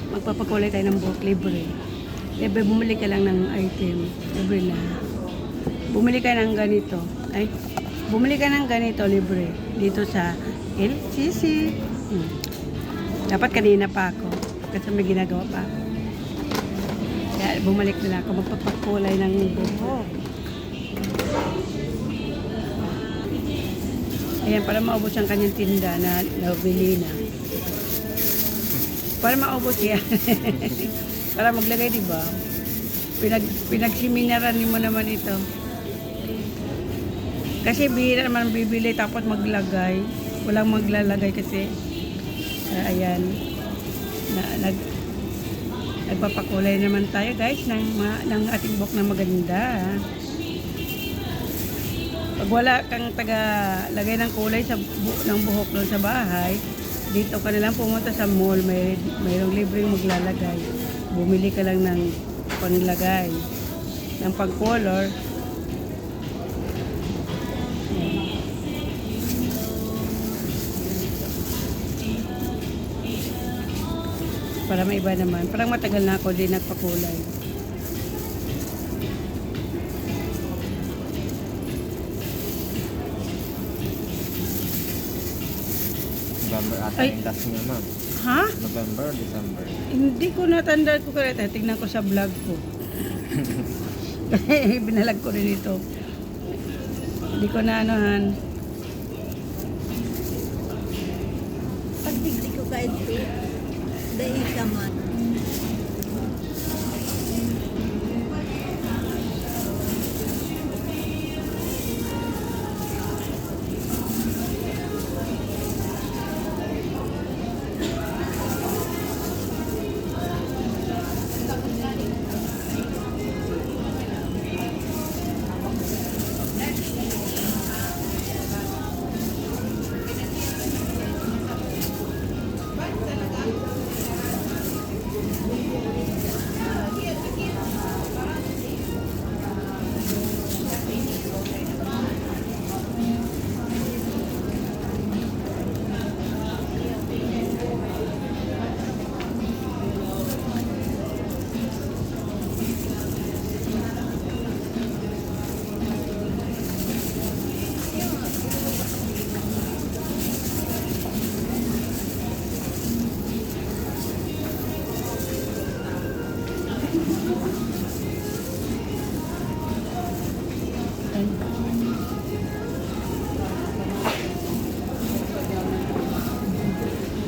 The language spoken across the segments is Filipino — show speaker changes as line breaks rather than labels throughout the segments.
magpapakulay tayo ng buhok, libre. Libre, bumili ka lang ng item. Libre na. Bumili ka ng ganito. Bumili ka ng ganito, libre. Dito sa LCC. Dapat kanina pa ako. Kasi may ginagawa pa ako. Kaya bumalik na lang ako. Magpapakulay ng buhok. Ayan, para maubos ang kanyang tinda na nabili na. Para maubos yan. Para maglagay, di ba? Pinagsiminaran mo naman ito. Kasi bihira naman bibili tapos maglagay. Walang maglalagay kasi. Ayan. Nagpapakulay naman tayo guys ng ating buhok na maganda. Pag wala kang taga-lagay ng kulay ng buhok doon sa bahay, dito ka na lang pumunta sa mall, mayroong libreng maglalagay. Bumili ka lang ng panglagay, ng pang-color. Para maiba naman. Parang matagal na ako din nagpakulay.
November ata yung last niya, ma'am.
Ha?
November, December.
Hindi ko natandaan ko correct. Tingnan ko sa vlog ko. Kasi binalag ko rin ito. Hindi ko na anuhan.
Pag digdi ko kahit ito, dahil ka man.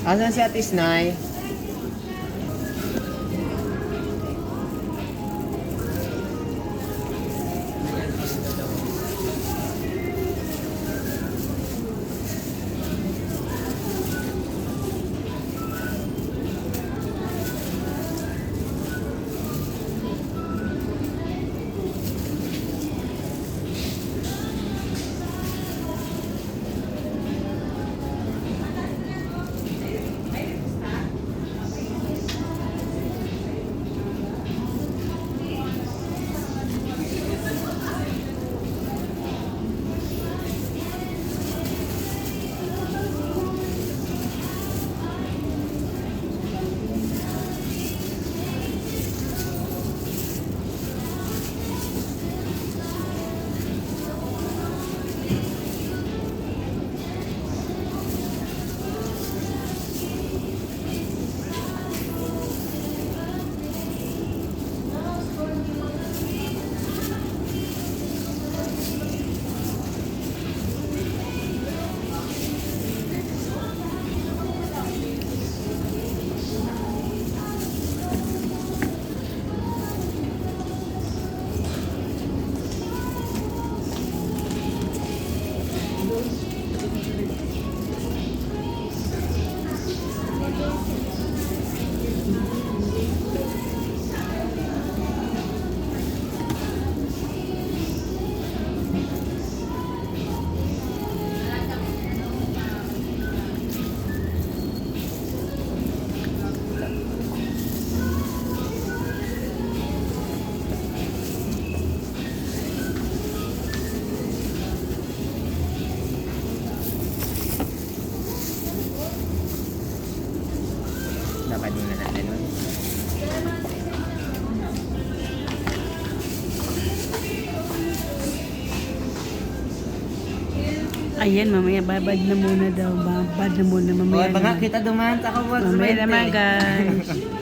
Asan si Ate Snay?
Dapat din na natin nun.
Ayan, mamaya babad na muna daw. Babad na muna mamaya.
Baka
na.
kita dumaan sa kawag.
Mamaya naman guys.